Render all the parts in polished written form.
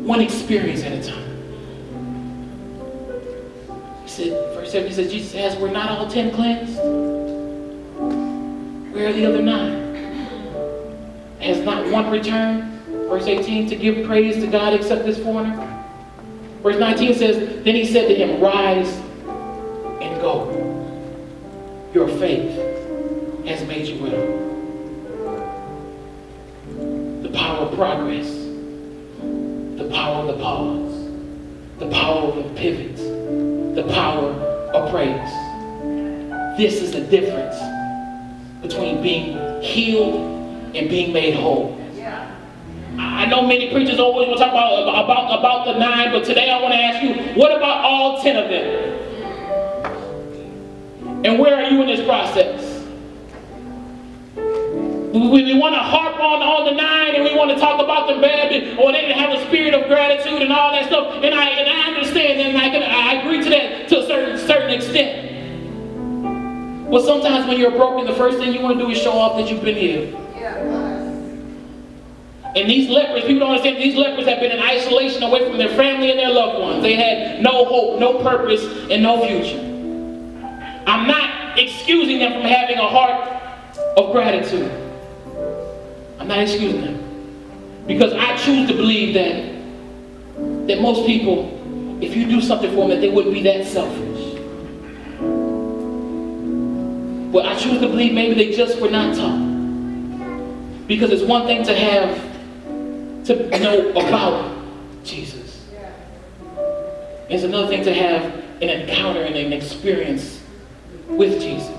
One experience at a time. He said, verse 7, he says, Jesus asked, were not all 10 cleansed? Where are the other 9? Has not one returned? Verse 18, to give praise to God except this foreigner? Verse 19 says, then he said to him, rise and go. Your faith has made you well. The power of progress. The power of the pause. The power of the pivot. The power of praise. This is the difference between being healed and being made whole. I know many preachers always want to talk about the 9, but today I want to ask you, what about all 10 of them? And where are you in this process? We want to harp on the 9 and we want to talk about them bad, or they didn't have a spirit of gratitude and all that stuff. And I understand and I agree to that to a certain extent. But sometimes when you're broken, the first thing you want to do is show off that you've been healed. And these lepers, people don't understand, these lepers have been in isolation away from their family and their loved ones. They had no hope, no purpose, and no future. I'm not excusing them from having a heart of gratitude. I'm not excusing them. Because I choose to believe that most people, if you do something for them, that they wouldn't be that selfish. But I choose to believe maybe they just were not taught. Because it's one thing to know about Jesus. It's another thing to have an encounter and an experience with Jesus.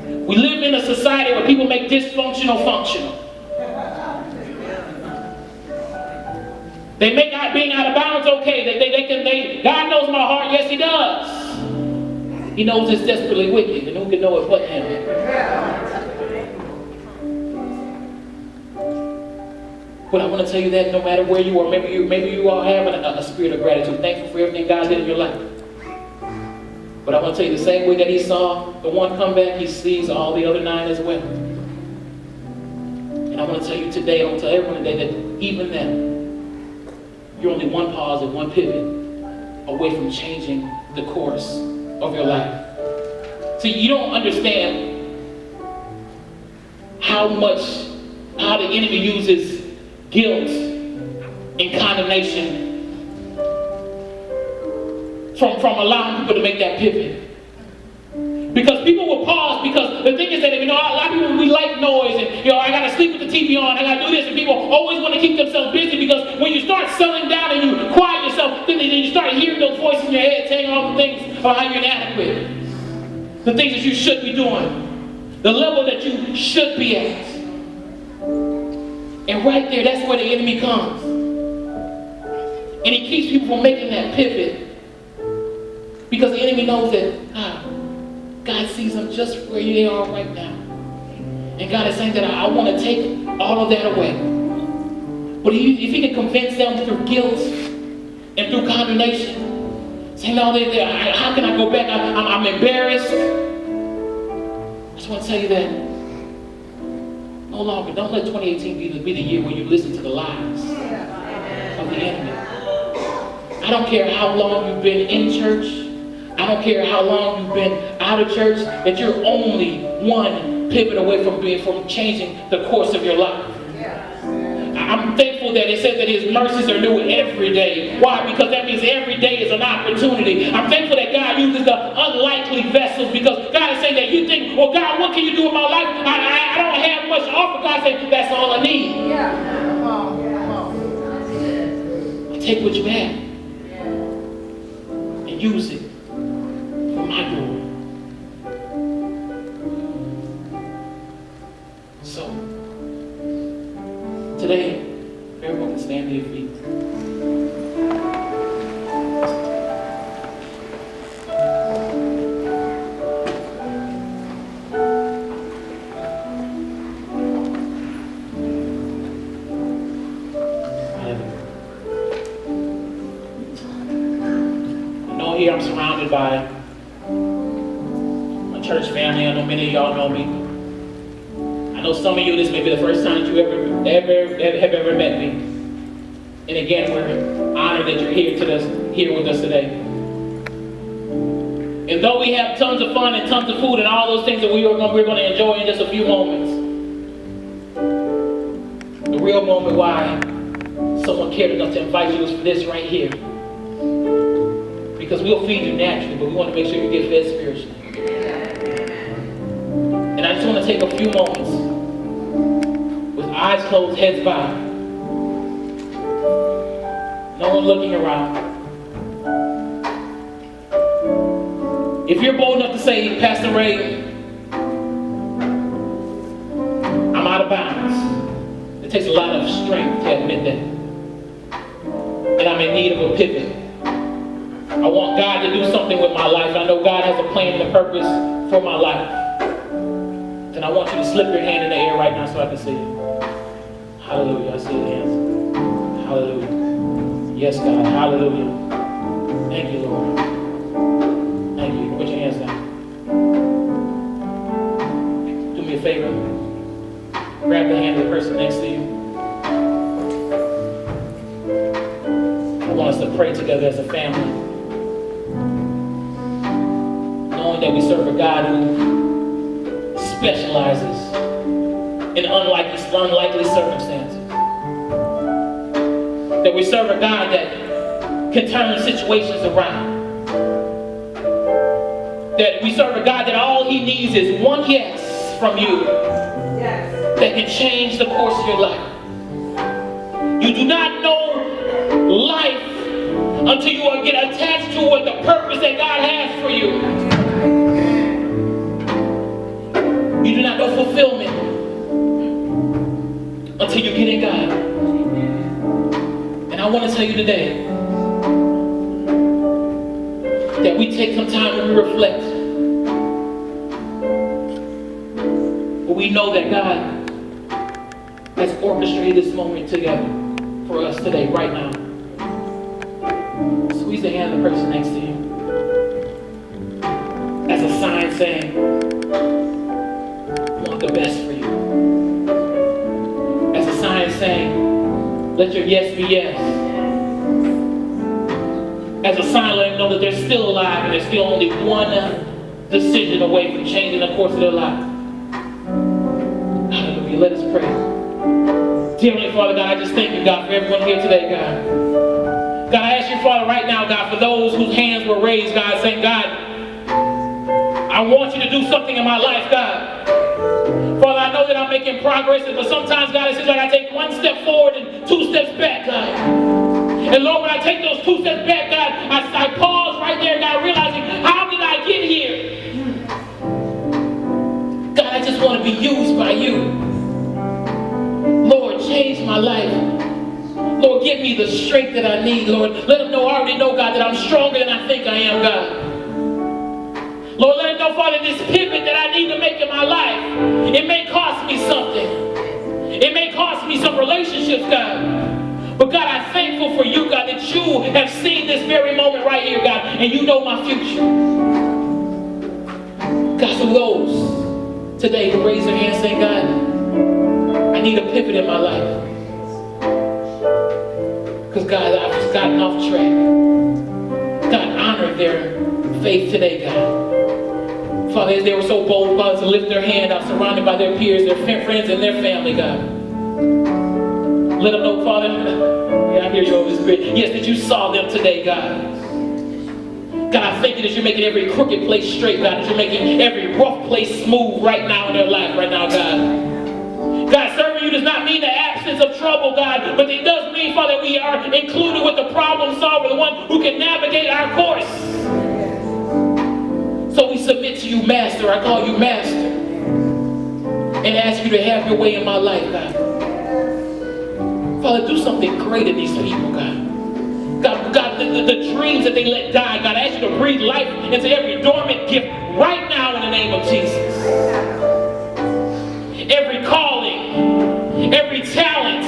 We live in a society where people make dysfunctional functional. They make being out of bounds okay. God knows my heart. Yes, He does. He knows it's desperately wicked, and who can know it but Him? But I want to tell you that no matter where you are, maybe you are having a spirit of gratitude, thankful for everything God did in your life. But I want to tell you the same way that He saw the one come back, He sees all the other 9 as well. And I want to tell you today, I want to tell everyone today that even then, you're only one pause and one pivot away from changing the course of your life. See, you don't understand how the enemy uses guilt and condemnation from allowing people to make that pivot. Because people will pause, because the thing is that, a lot of people, we like noise, and, I got to sleep with the TV on, I got to do this, and people always want to keep themselves busy, because when you start settling down and you quiet yourself, then you start hearing those voices in your head saying all the things about how you're inadequate, the things that you should be doing, the level that you should be at. And right there, that's where the enemy comes. And he keeps people from making that pivot, because the enemy knows that God sees them just where they are right now. And God is saying that I want to take all of that away. But if He can convince them through guilt and through condemnation, saying, no, how can I go back? I'm embarrassed. I just want to tell you that no longer. Don't let 2018 be the year where you listen to the lies of the enemy. I don't care how long you've been in church. I don't care how long you've been out of church, that you're only one pivot away from changing the course of your life. I'm thankful that it says that His mercies are new every day. Why? Because that means every day is an opportunity. I'm thankful that God uses the unlikely vessels, because God is saying that you think, well, God, what can you do in my life? I don't have much to offer. God said, that's all I need. Take what you have and use it for my glory. So, today, everyone can stand to your feet. Here I'm surrounded by my church family. I know many of y'all know me. I know some of you, this may be the first time that you have ever met me. And again, we're honored that you're here with us today. And though we have tons of fun and tons of food and all those things that we're going to enjoy in just a few moments, the real moment why someone cared enough to invite you is for this right here. Because we'll feed you naturally, but we want to make sure you get fed spiritually. And I just want to take a few moments with eyes closed, heads bowed. No one looking around. If you're bold enough to say, Pastor Ray, I'm out of bounds. It takes a lot of strength to admit that. And I'm in need of a pivot. I want God to do something with my life. I know God has a plan and a purpose for my life. And I want you to slip your hand in the air right now so I can see you. Hallelujah. I see your hands. Hallelujah. Yes, God. Hallelujah. Thank you, Lord. Thank you. Put your hands down. Do me a favor. Grab the hand of the person next to you. I want us to pray together as a family. Knowing that we serve a God who specializes in unlikely circumstances. That we serve a God that can turn situations around. That we serve a God that all He needs is one yes from you. Yes. That can change the course of your life. You do not know life until you get attached to what the purpose that God has for you. You do not know fulfillment until you get in God. And I want to tell you today that we take some time and we reflect. But we know that God has orchestrated this moment together for us today, right now. Squeeze the hand of the person next to you as a sign saying, I want the best for you. As a sign saying, let your yes be yes. As a sign letting them know that they're still alive and they're still only one decision away from changing the course of their life. Hallelujah. Let us pray. Dear Heavenly Father, God, I just thank you, God, for everyone here today, God. God, I ask you, Father, right now, God, for those whose hands were raised, God, saying, God, I want you to do something in my life, God. Father, I know that I'm making progress, but sometimes, God, it seems like I take one step forward and two steps back, God. And Lord, when I take those two steps back, God, I pause right there, God, realizing, how did I get here? God, I just want to be used by you. Lord, change my life. Lord, give me the strength that I need, Lord. Let them know, I already know, God, that I'm stronger than I think I am, God. Lord, let them know, Father, this pivot that I need to make in my life, it may cost me something. It may cost me some relationships, God. But God, I'm thankful for you, God, that you have seen this very moment right here, God, and you know my future. God, so those today who raise their hands saying, God, I need a pivot in my life. Because God, I've just gotten off track. God, honor their faith today, God. Father, as they were so bold, Father, to lift their hand out, surrounded by their peers, their friends, and their family, God. Let them know, Father, yeah, I hear you, Holy Spirit. Yes, that you saw them today, God. God, I thank you that you're making every crooked place straight, God, that you're making every rough place smooth right now in their life, right now, God. God, serving you does not mean the absence of trouble, God, but it does mean, Father, we are included with the problem solver, the one who can navigate our course. So we submit to you, Master. I call you Master. And ask you to have your way in my life, God. Father, do something great in these people, God. God, the dreams that they let die, God, I ask you to breathe life into every dormant gift right now in the name of Jesus. Every calling, every talent,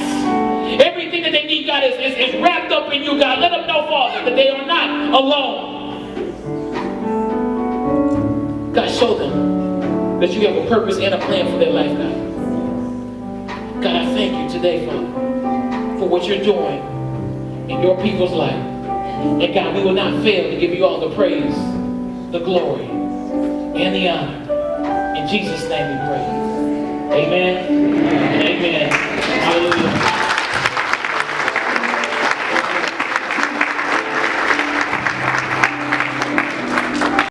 everything that they need, God, is wrapped up in you, God. Let them know, Father, that they are not alone. God, show them that you have a purpose and a plan for their life, God. God, I thank you today, Father, for what you're doing in your people's life. And God, we will not fail to give you all the praise, the glory, and the honor. In Jesus' name we pray. Amen.